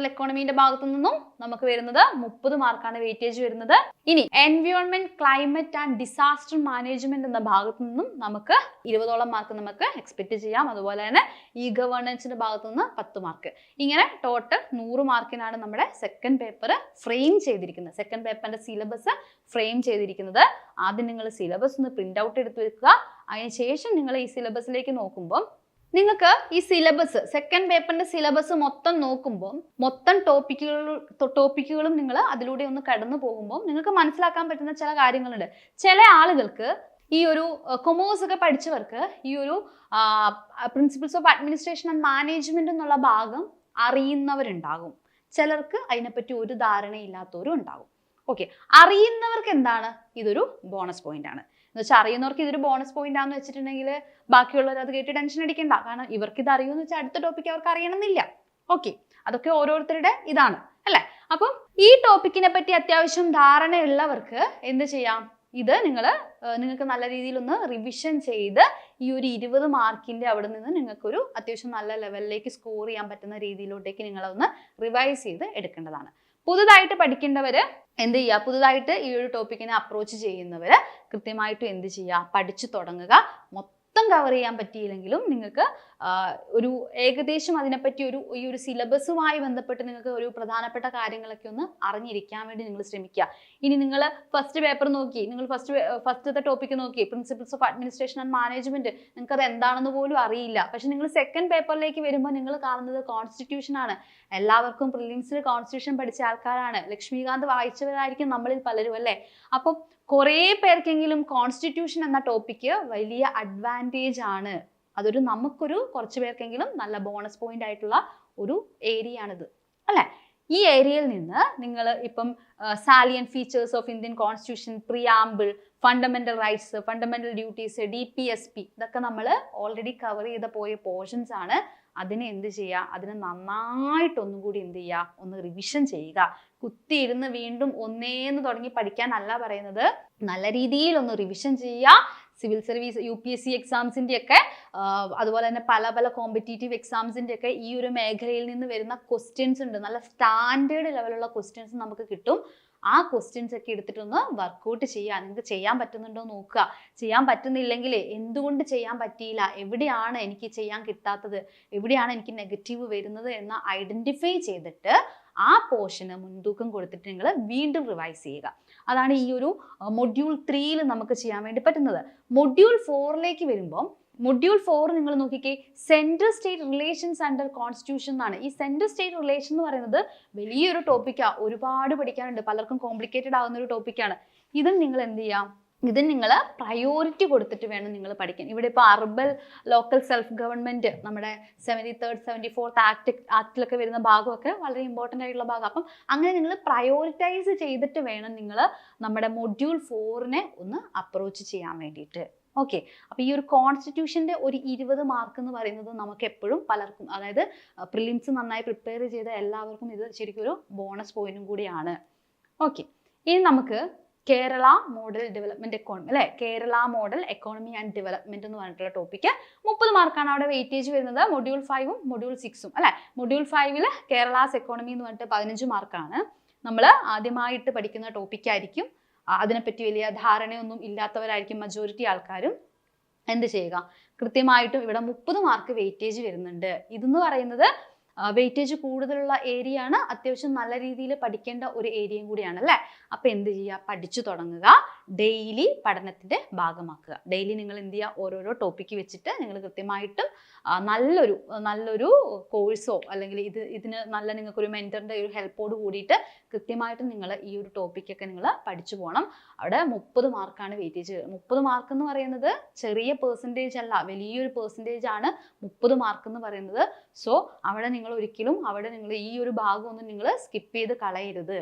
എക്കോണമിന്റെ ഭാഗത്തു നിന്നും നമുക്ക് വരുന്നത് 30 മാർക്കാണ് വെയിറ്റേജ് വരുന്നത്. ഇനി environment, climate and disaster management എന്ന ഭാഗത്തു നിന്നും നമുക്ക് 20ഓളം മാർക്ക് നമുക്ക് എക്സ്പെക്ട് ചെയ്യാം. അതുപോലെ തന്നെ ഈ ഗവേണൻസിന്റെ ഭാഗത്തു നിന്ന് 10 മാർക്ക്. ഇങ്ങനെ ടോട്ടൽ 100 മാർക്കിനാണ് നമ്മുടെ സെക്കൻഡ് പേപ്പർ ഫ്രെയിം ചെയ്തിരിക്കുന്നത്. സെക്കൻഡ് പേപ്പറിന്റെ സിലബസ് ഫ്രെയിം ചെയ്തിരിക്കുന്നത്. ആദ്യം നിങ്ങൾ സിലബസ് ഒന്ന് പ്രിന്റ് ഔട്ട് എടുത്ത് വെക്കുക. അതിനുശേഷം നിങ്ങൾ ഈ സിലബസിലേക്ക് നോക്കുമ്പോൾ നിങ്ങൾക്ക് ഈ സിലബസ്, സെക്കൻഡ് പേപ്പറിന്റെ സിലബസ് മൊത്തം നോക്കുമ്പോൾ മൊത്തം ടോപ്പിക്കുകളും നിങ്ങൾ അതിലൂടെ ഒന്ന് കടന്നു പോകുമ്പോൾ നിങ്ങൾക്ക് മനസ്സിലാക്കാൻ പറ്റുന്ന ചില കാര്യങ്ങളുണ്ട്. ചില ആളുകൾക്ക് ഈ ഒരു കൊമേഴ്സ് ഒക്കെ പഠിച്ചവർക്ക് ഈ ഒരു principles of administration and management എന്നുള്ള ഭാഗം അറിയുന്നവരുണ്ടാകും. ചിലർക്ക് അതിനെപ്പറ്റി ഒരു ധാരണയില്ലാത്തവരും ഉണ്ടാകും. ഓക്കെ, അറിയുന്നവർക്ക് എന്താണ് ഇതൊരു ബോണസ് പോയിന്റ് ആണ്. എന്ന് വെച്ചാൽ അറിയുന്നവർക്ക് ഇതൊരു ബോണസ് പോയിന്റ് ആണെന്ന് വെച്ചിട്ടുണ്ടെങ്കിൽ ബാക്കിയുള്ളവർ അത് കേട്ട് ടെൻഷൻ അടിക്കണ്ട. കാരണം ഇവർക്ക് ഇത് അറിയുമെന്ന് വെച്ചാൽ അടുത്ത ടോപ്പിക്ക് അവർക്ക് അറിയണമെന്നില്ല. ഓക്കെ, അതൊക്കെ ഓരോരുത്തരുടെ ഇതാണ് അല്ലെ. അപ്പം ഈ ടോപ്പിക്കിനെ പറ്റി അത്യാവശ്യം ധാരണയുള്ളവർക്ക് എന്ത് ചെയ്യാം, ഇത് നിങ്ങൾക്ക് നല്ല രീതിയിൽ ഒന്ന് റിവിഷൻ ചെയ്ത് ഈ ഒരു 20 മാർക്കിന്റെ അവിടെ നിന്ന് നിങ്ങൾക്കൊരു അത്യാവശ്യം നല്ല ലെവലിലേക്ക് സ്കോർ ചെയ്യാൻ പറ്റുന്ന രീതിയിലോട്ടേക്ക് നിങ്ങളൊന്ന് റിവൈസ് ചെയ്ത് എടുക്കേണ്ടതാണ്. പുതുതായിട്ട് പഠിക്കേണ്ടവര് എന്ത് ചെയ്യുക, പുതുതായിട്ട് ഈ ഒരു ടോപ്പിക്കിനെ അപ്രോച്ച് ചെയ്യുന്നവര് കൃത്യമായിട്ടും എന്ത് ചെയ്യുക, പഠിച്ചു തുടങ്ങുക. മൊത്തം കവർ ചെയ്യാൻ പറ്റിയില്ലെങ്കിലും നിങ്ങൾക്ക് ഒരു ഏകദേശം അതിനെപ്പറ്റി ഈ ഒരു സിലബസുമായി ബന്ധപ്പെട്ട് നിങ്ങൾക്ക് ഒരു പ്രധാനപ്പെട്ട കാര്യങ്ങളൊക്കെ ഒന്ന് അറിഞ്ഞിരിക്കാൻ വേണ്ടി നിങ്ങൾ ശ്രമിക്കുക. ഇനി നിങ്ങൾ ഫസ്റ്റ് പേപ്പർ നോക്കി, നിങ്ങൾ ഫസ്റ്റത്തെ ടോപ്പിക്ക് നോക്കി, principles of administration and management, നിങ്ങൾക്ക് അത് എന്താണെന്ന് പോലും അറിയില്ല. പക്ഷെ നിങ്ങൾ സെക്കൻഡ് പേപ്പറിലേക്ക് വരുമ്പോൾ നിങ്ങൾ കാണുന്നത് കോൺസ്റ്റിറ്റ്യൂഷൻ ആണ്. എല്ലാവർക്കും പ്രിലിംസിൽ കോൺസ്റ്റിറ്റ്യൂഷൻ പഠിച്ച ആൾക്കാരാണ്. ലക്ഷ്മികാന്ത് വായിച്ചവരായിരിക്കും നമ്മളിൽ പലരും അല്ലേ. അപ്പം കുറേ പേർക്കെങ്കിലും കോൺസ്റ്റിറ്റ്യൂഷൻ എന്ന ടോപ്പിക്ക് വലിയ അഡ്വാൻറ്റേജ് ആണ്. അതൊരു നമുക്കൊരു കുറച്ച് പേർക്കെങ്കിലും നല്ല ബോണസ് പോയിന്റ് ആയിട്ടുള്ള ഒരു ഏരിയ ആണിത് അല്ലെ. ഈ ഏരിയയിൽ നിന്ന് നിങ്ങൾ ഇപ്പം salient features of Indian constitution, preamble, fundamental rights, fundamental duties, DPSP, ഇതൊക്കെ നമ്മൾ ഓൾറെഡി കവർ ചെയ്ത് പോയ പോർഷൻസ് ആണ്. അതിനെ എന്ത് ചെയ്യുക, അതിനെ നന്നായിട്ടൊന്നും കൂടി എന്ത് ചെയ്യുക, ഒന്ന് റിവിഷൻ ചെയ്യുക. കുത്തിയിരുന്ന് വീണ്ടും ഒന്നേന്ന് തുടങ്ങി പഠിക്കാനല്ല പറയുന്നത്, നല്ല രീതിയിൽ ഒന്ന് റിവിഷൻ ചെയ്യുക. സിവിൽ സർവീസ്, UPSC എക്സാംസിന്റെ ഒക്കെ അതുപോലെ തന്നെ പല കോമ്പറ്റീറ്റീവ് എക്സാംസിന്റെ ഒക്കെ ഈ ഒരു മേഖലയിൽ നിന്ന് വരുന്ന ക്വസ്റ്റ്യൻസ് ഉണ്ട്. നല്ല സ്റ്റാൻഡേർഡ് ലെവലുള്ള ക്വസ്റ്റ്യൻസ് നമുക്ക് കിട്ടും. ആ ക്വസ്റ്റ്യൻസ് ഒക്കെ എടുത്തിട്ടൊന്ന് വർക്കൗട്ട് ചെയ്യുക. നിങ്ങൾക്ക് ചെയ്യാൻ പറ്റുന്നുണ്ടോ നോക്കുക. ചെയ്യാൻ പറ്റുന്നില്ലെങ്കിൽ എന്തുകൊണ്ട് ചെയ്യാൻ പറ്റിയില്ല, എവിടെയാണ് എനിക്ക് ചെയ്യാൻ കിട്ടാത്തത്, എവിടെയാണ് എനിക്ക് നെഗറ്റീവ് വരുന്നത് എന്ന് ഐഡന്റിഫൈ ചെയ്തിട്ട് ആ പോർഷന് മുൻതൂക്കം കൊടുത്തിട്ട് നിങ്ങൾ വീണ്ടും റിവൈസ് ചെയ്യുക. അതാണ് ഈ ഒരു മൊഡ്യൂൾ 3യിൽ നമുക്ക് ചെയ്യാൻ വേണ്ടി പറ്റുന്നത്. മൊഡ്യൂൾ 4ലേക്ക് വരുമ്പോൾ, മൊഡ്യൂൾ 4 നിങ്ങൾ നോക്കിക്കേ, central state relations under constitution എന്നാണ്. ഈ സെൻട്രൽ സ്റ്റേറ്റ് റിലേഷൻ എന്ന് പറയുന്നത് വലിയൊരു ടോപ്പിക്കാണ്. ഒരുപാട് പഠിക്കാനുണ്ട്, പലർക്കും കോംപ്ലിക്കേറ്റഡ് ആവുന്ന ഒരു ടോപ്പിക്കാണ്. ഇതും നിങ്ങൾ എന്ത് ചെയ്യാം, ഇത് നിങ്ങൾ പ്രയോറിറ്റി കൊടുത്തിട്ട് വേണം നിങ്ങൾ പഠിക്കാൻ. ഇവിടെ ഇപ്പോൾ അർബൻ ലോക്കൽ സെൽഫ് ഗവൺമെന്റ്, നമ്മുടെ 73rd 74th ആക്ടിലൊക്കെ വരുന്ന ഭാഗമൊക്കെ വളരെ ഇമ്പോർട്ടൻ്റ് ആയിട്ടുള്ള ഭാഗം. അപ്പം അങ്ങനെ നിങ്ങൾ പ്രയോറിറ്റൈസ് ചെയ്തിട്ട് വേണം നിങ്ങൾ നമ്മുടെ മൊഡ്യൂൾ 4നെ ഒന്ന് അപ്രോച്ച് ചെയ്യാൻ വേണ്ടിയിട്ട്. ഓക്കെ, അപ്പോൾ ഈ ഒരു കോൺസ്റ്റിറ്റ്യൂഷന്റെ ഒരു 20 മാർക്ക് എന്ന് പറയുന്നത് നമുക്ക് എപ്പോഴും പലർക്കും, അതായത് പ്രിലിംസ് നന്നായി പ്രിപ്പയർ ചെയ്ത എല്ലാവർക്കും ഇത് ശരിക്കും ഒരു ബോണസ് പോയിന്റും കൂടിയാണ്. ഓക്കെ, ഇനി നമുക്ക് കേരള മോഡൽ ഡെവലപ്മെന്റ് എക്കോണമി അല്ലെ, Kerala model economy and development എന്ന് പറഞ്ഞിട്ടുള്ള ടോപ്പിക്ക് 30 മാർക്കാണ് അവിടെ വെയിറ്റേജ് വരുന്നത്. മൊഡ്യൂൾ 5ഉം മൊഡ്യൂൾ 6ഉം അല്ലെ. മൊഡ്യൂൾ 5ൽ കേരളാസ് എക്കോണമി എന്ന് പറഞ്ഞിട്ട് 15 മാർക്കാണ്. നമ്മൾ ആദ്യമായിട്ട് പഠിക്കുന്ന ടോപ്പിക്കായിരിക്കും. അതിനെപ്പറ്റി വലിയ ധാരണയൊന്നും ഇല്ലാത്തവരായിരിക്കും മജോറിറ്റി ആൾക്കാരും. എന്ത് ചെയ്യുക, കൃത്യമായിട്ടും ഇവിടെ 30 മാർക്ക് വെയിറ്റേജ് വരുന്നുണ്ട്. ഇതെന്ന് പറയുന്നത് വെയിറ്റേജ് കൂടുതലുള്ള ഏരിയ ആണ്, അത്യാവശ്യം നല്ല രീതിയിൽ പഠിക്കേണ്ട ഒരു ഏരിയയും കൂടിയാണ് അല്ലേ. അപ്പൊ എന്ത് ചെയ്യുക, പഠിച്ചു തുടങ്ങുക, ഡെയിലി പഠനത്തിന്റെ ഭാഗമാക്കുക. ഡെയിലി നിങ്ങൾ എന്ത് ചെയ്യുക, ഓരോരോ ടോപ്പിക്ക് വെച്ചിട്ട് നിങ്ങൾ കൃത്യമായിട്ടും നല്ലൊരു കോഴ്സോ അല്ലെങ്കിൽ ഇതിന് നല്ല നിങ്ങൾക്കൊരു മെന്ററിന്റെ ഒരു ഹെൽപ്പോട് കൂടിയിട്ട് കൃത്യമായിട്ടും നിങ്ങൾ ഈ ഒരു ടോപ്പിക്കൊക്കെ നിങ്ങൾ പഠിച്ചു പോകണം. അവിടെ 30 മാർക്കാണ് വെയിറ്റേജ്. 30 മാർക്ക് എന്ന് പറയുന്നത് ചെറിയ പെർസെൻറ്റേജ് അല്ല, വലിയൊരു പെർസെൻറ്റേജ് ആണ് 30 മാർക്ക് എന്ന് പറയുന്നത്. സോ അവിടെ നിങ്ങൾ ഒരിക്കലും ഈ ഒരു ഭാഗമൊന്നും നിങ്ങൾ സ്കിപ്പ് ചെയ്ത് കളയരുത്.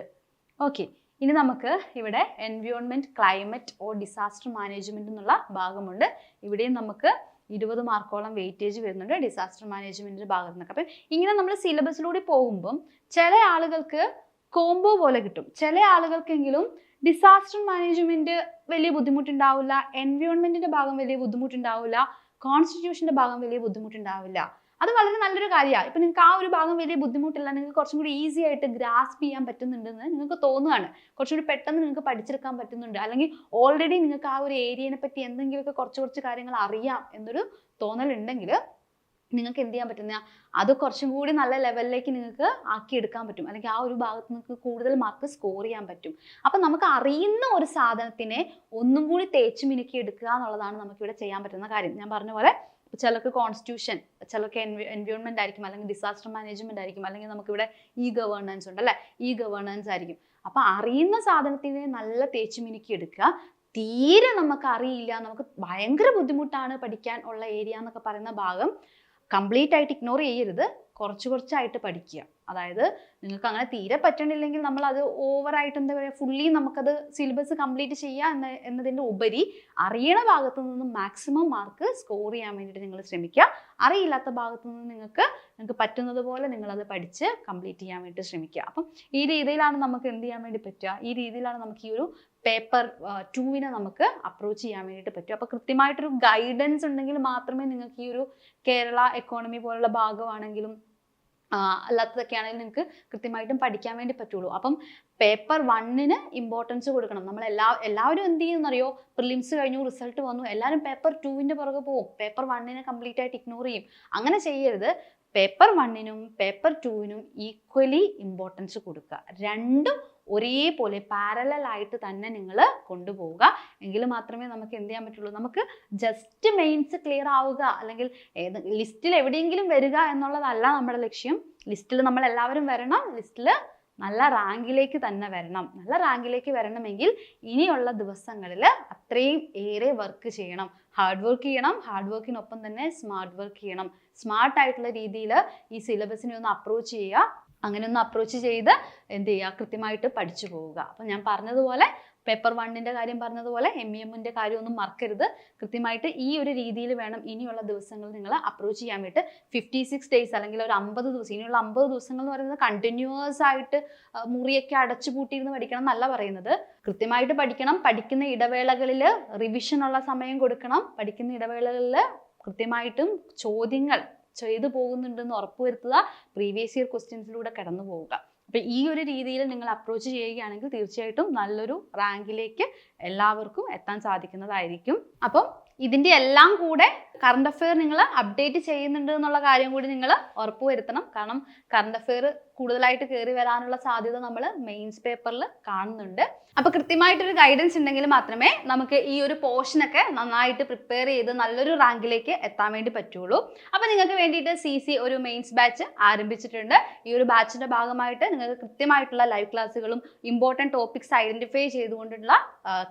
ഓക്കെ, ഇനി നമുക്ക് ഇവിടെ environment, climate or disaster management എന്നുള്ള ഭാഗമുണ്ട്. ഇവിടെയും നമുക്ക് 20 മാർക്കോളം വെയിറ്റേജ് വരുന്നുണ്ട് ഡിസാസ്റ്റർ മാനേജ്മെന്റിന്റെ ഭാഗത്ത് നിന്നൊക്കെ. അപ്പം ഇങ്ങനെ നമ്മൾ സിലബസിലൂടെ പോകുമ്പം ചില ആളുകൾക്ക് കോംബോ പോലെ കിട്ടും, ചില ആളുകൾക്കെങ്കിലും ഡിസാസ്റ്റർ മാനേജ്മെന്റ് വലിയ ബുദ്ധിമുട്ടുണ്ടാവില്ല, എൻവയോൺമെന്റിന്റെ ഭാഗം വലിയ ബുദ്ധിമുട്ടുണ്ടാവില്ല, കോൺസ്റ്റിറ്റ്യൂഷന്റെ ഭാഗം വലിയ ബുദ്ധിമുട്ടുണ്ടാവില്ല. അത് വളരെ നല്ലൊരു കാര്യമാണ്. ഇപ്പം നിങ്ങൾക്ക് ആ ഒരു ഭാഗം വലിയ ബുദ്ധിമുട്ടില്ല, നിങ്ങൾക്ക് കുറച്ചും കൂടി ഈസി ആയിട്ട് ഗ്രാസ്പ് ചെയ്യാൻ പറ്റുന്നുണ്ടെന്ന് നിങ്ങൾക്ക് തോന്നുകയാണ്, കുറച്ചുകൂടി പെട്ടെന്ന് നിങ്ങൾക്ക് പഠിച്ചെടുക്കാൻ പറ്റുന്നുണ്ട്, അല്ലെങ്കിൽ ഓൾറെഡി നിങ്ങൾക്ക് ആ ഒരു ഏരിയനെ പറ്റി എന്തെങ്കിലുമൊക്കെ കുറച്ച് കാര്യങ്ങൾ അറിയാം എന്നൊരു തോന്നലുണ്ടെങ്കിൽ നിങ്ങൾക്ക് എന്ത് ചെയ്യാൻ പറ്റുന്ന അത് കുറച്ചും കൂടി നല്ല ലെവലിലേക്ക് നിങ്ങൾക്ക് ആക്കിയെടുക്കാൻ പറ്റും, അല്ലെങ്കിൽ ആ ഒരു ഭാഗത്ത് നിങ്ങൾക്ക് കൂടുതൽ മാർക്ക് സ്കോർ ചെയ്യാൻ പറ്റും. അപ്പം നമുക്ക് അറിയുന്ന ഒരു സാധനത്തിനെ ഒന്നും കൂടി തേച്ച് മിനുക്കി എടുക്കുക എന്നുള്ളതാണ് നമുക്കിവിടെ ചെയ്യാൻ പറ്റുന്ന കാര്യം. ഞാൻ പറഞ്ഞ പോലെ ചിലർക്ക് കോൺസ്റ്റിറ്റ്യൂഷൻ, ചിലർക്ക് എൻവയോൺമെന്റ് ആയിരിക്കും, അല്ലെങ്കിൽ ഡിസാസ്റ്റർ മാനേജ്മെന്റ് ആയിരിക്കും, അല്ലെങ്കിൽ നമുക്കിവിടെ ഗവേണൻസ് ഉണ്ട് അല്ലേ, ഗവേണൻസ് ആയിരിക്കും. അപ്പം അറിയുന്ന സാധനത്തിനെ നല്ല തേച്ച് മിനുക്കി എടുക്കുക. തീരെ നമുക്ക് അറിയില്ല, നമുക്ക് ഭയങ്കര ബുദ്ധിമുട്ടാണ് പഠിക്കാൻ ഉള്ള ഏരിയ എന്നൊക്കെ പറയുന്ന ഭാഗം കംപ്ലീറ്റ് ആയിട്ട് ഇഗ്നോർ ചെയ്യരുത്, കുറച്ചായിട്ട് പഠിക്കുക. അതായത് നിങ്ങൾക്ക് അങ്ങനെ തീരെ പറ്റണില്ലെങ്കിൽ നമ്മൾ അത് ഓവറായിട്ട് എന്താ പറയുക ഫുള്ളി നമുക്കത് സിലബസ് കംപ്ലീറ്റ് ചെയ്യുക എന്നതിൻ്റെ ഉപരി അറിയണ ഭാഗത്തു നിന്നും മാക്സിമം മാർക്ക് സ്കോർ ചെയ്യാൻ വേണ്ടിയിട്ട് നിങ്ങൾ ശ്രമിക്കുക. അറിയില്ലാത്ത ഭാഗത്തു നിന്ന് നിങ്ങൾക്ക് പറ്റുന്നത് പോലെ നിങ്ങളത് പഠിച്ച് കംപ്ലീറ്റ് ചെയ്യാൻ വേണ്ടി ശ്രമിക്കുക. അപ്പം ഈ രീതിയിലാണ് നമുക്ക് എന്ത് ചെയ്യാൻ വേണ്ടി പറ്റുക, ഈ രീതിയിലാണ് നമുക്ക് ഈ ഒരു പേപ്പർ 2 നമുക്ക് അപ്രോച്ച് ചെയ്യാൻ വേണ്ടിയിട്ട് പറ്റും. അപ്പോൾ കൃത്യമായിട്ടൊരു ഗൈഡൻസ് ഉണ്ടെങ്കിൽ മാത്രമേ നിങ്ങൾക്ക് ഈ ഒരു കേരള എക്കോണമി പോലുള്ള ഭാഗമാണെങ്കിലും അല്ലാത്തതൊക്കെ ആണെങ്കിലും നിങ്ങൾക്ക് കൃത്യമായിട്ടും പഠിക്കാൻ വേണ്ടി പറ്റുള്ളൂ. അപ്പം പേപ്പർ 1 ഇമ്പോർട്ടൻസ് കൊടുക്കണം. നമ്മൾ എല്ലാവരും എന്ത് ചെയ്യുമെന്നറിയോ, പ്രിലിംസ് കഴിഞ്ഞു, റിസൾട്ട് വന്നു, എല്ലാവരും പേപ്പർ 2 പുറകെ പോകും, പേപ്പർ 1 കംപ്ലീറ്റ് ആയിട്ട് ഇഗ്നോർ ചെയ്യും. അങ്ങനെ ചെയ്യരുത്. പേപ്പർ 1 പേപ്പർ 2 ഈക്വലി ഇമ്പോർട്ടൻസ് കൊടുക്കുക. രണ്ടും ഒരേപോലെ പാരലൽ ആയിട്ട് തന്നെ നിങ്ങൾ കൊണ്ടുപോവുക. എങ്കിൽ മാത്രമേ നമുക്ക് എന്ത് ചെയ്യാൻ പറ്റുള്ളൂ, നമുക്ക് ജസ്റ്റ് മെയിൻസ് ക്ലിയർ ആവുക അല്ലെങ്കിൽ ലിസ്റ്റിൽ എവിടെയെങ്കിലും വരിക എന്നുള്ളതല്ല നമ്മുടെ ലക്ഷ്യം. ലിസ്റ്റിൽ നമ്മൾ എല്ലാവരും വരണം, ലിസ്റ്റിൽ നല്ല റാങ്കിലേക്ക് തന്നെ വരണം. നല്ല റാങ്കിലേക്ക് വരണമെങ്കിൽ ഇനിയുള്ള ദിവസങ്ങളിൽ അത്രയും ഏറെ വർക്ക് ചെയ്യണം, ഹാർഡ് വർക്ക് ചെയ്യണം. ഹാർഡ് വർക്കിനൊപ്പം തന്നെ സ്മാർട്ട് വർക്ക് ചെയ്യണം. സ്മാർട്ടായിട്ടുള്ള രീതിയിൽ ഈ സിലബസിനെ ഒന്ന് അപ്രോച്ച് ചെയ്യുക. അങ്ങനെ ഒന്ന് അപ്രോച്ച് ചെയ്ത് എന്ത് ചെയ്യുക, കൃത്യമായിട്ട് പഠിച്ചു പോവുക. അപ്പം ഞാൻ പറഞ്ഞതുപോലെ പേപ്പർ 1 കാര്യം പറഞ്ഞതുപോലെ MEMന്റെ കാര്യമൊന്നും മറക്കരുത്. കൃത്യമായിട്ട് ഈ ഒരു രീതിയിൽ വേണം ഇനിയുള്ള ദിവസങ്ങൾ നിങ്ങൾ അപ്രോച്ച് ചെയ്യാൻ വേണ്ടി. 56 ഡേയ്സ് അല്ലെങ്കിൽ ഒരു 50 ദിവസം, ഇനിയുള്ള 50 ദിവസങ്ങൾ എന്ന് പറയുന്നത് കണ്ടിന്യൂസ് ആയിട്ട് മുറിയൊക്കെ അടച്ചു പൂട്ടിയിരുന്ന് പഠിക്കണം എന്നല്ല പറയുന്നത്. കൃത്യമായിട്ട് പഠിക്കണം. പഠിക്കുന്ന ഇടവേളകളിൽ റിവിഷനുള്ള സമയം കൊടുക്കണം. പഠിക്കുന്ന ഇടവേളകളിൽ കൃത്യമായിട്ടും ചോദ്യങ്ങൾ ചെയ്തു പോകുന്നുണ്ടെന്ന് ഉറപ്പുവരുത്തുക. പ്രീവിയസ് ഇയർ ക്വസ്റ്റ്യൻസിലൂടെ കടന്നു പോവുക. അപ്പം ഈ ഒരു രീതിയിൽ നിങ്ങൾ അപ്രോച്ച് ചെയ്യുകയാണെങ്കിൽ തീർച്ചയായിട്ടും നല്ലൊരു റാങ്കിലേക്ക് എല്ലാവർക്കും എത്താൻ സാധിക്കുന്നതായിരിക്കും. അപ്പം ഇതിൻ്റെ എല്ലാം കൂടെ കറണ്ട് അഫെയർ നിങ്ങൾ അപ്ഡേറ്റ് ചെയ്യുന്നുണ്ട് എന്നുള്ള കാര്യം കൂടി നിങ്ങൾ ഉറപ്പുവരുത്തണം. കാരണം കറണ്ട് അഫെയർ കൂടുതലായിട്ട് കയറി വരാനുള്ള സാധ്യത നമ്മൾ മെയിൻസ് പേപ്പറിൽ കാണുന്നുണ്ട്. അപ്പോൾ കൃത്യമായിട്ടൊരു ഗൈഡൻസ് ഉണ്ടെങ്കിൽ മാത്രമേ നമുക്ക് ഈ ഒരു പോർഷനൊക്കെ നന്നായിട്ട് പ്രിപ്പയർ ചെയ്ത് നല്ലൊരു റാങ്കിലേക്ക് എത്താൻ വേണ്ടി പറ്റുള്ളൂ. അപ്പോൾ നിങ്ങൾക്ക് വേണ്ടിയിട്ട് CC ഒരു മെയിൻസ് ബാച്ച് ആരംഭിച്ചിട്ടുണ്ട്. ഈ ഒരു ബാച്ചിൻ്റെ ഭാഗമായിട്ട് നിങ്ങൾക്ക് കൃത്യമായിട്ടുള്ള ലൈവ് ക്ലാസ്സുകളും ഇമ്പോർട്ടൻറ്റ് ടോപ്പിക്സ് ഐഡൻറ്റിഫൈ ചെയ്തുകൊണ്ടുള്ള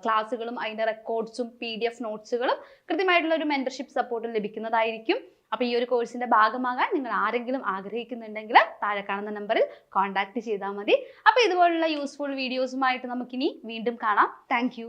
ക്ലാസ്സുകളും അതിൻ്റെ റെക്കോർഡ്സും PDF നോട്ട്സുകളും കൃത്യമായിട്ടുള്ള ഒരു മെൻറ്റർഷിപ്പ് സപ്പോർട്ടും ലഭിക്കുന്നതായിരിക്കും. അപ്പോൾ ഈ ഒരു കോഴ്സിന്റെ ഭാഗമാകാൻ നിങ്ങൾ ആരെങ്കിലും ആഗ്രഹിക്കുന്നുണ്ടെങ്കിൽ താഴെ കാണുന്ന നമ്പറിൽ കോൺടാക്ട് ചെയ്താൽ മതി. അപ്പോൾ ഇതുപോലുള്ള യൂസ്ഫുൾ വീഡിയോസുമായിട്ട് നമുക്കിനി വീണ്ടും കാണാം. താങ്ക്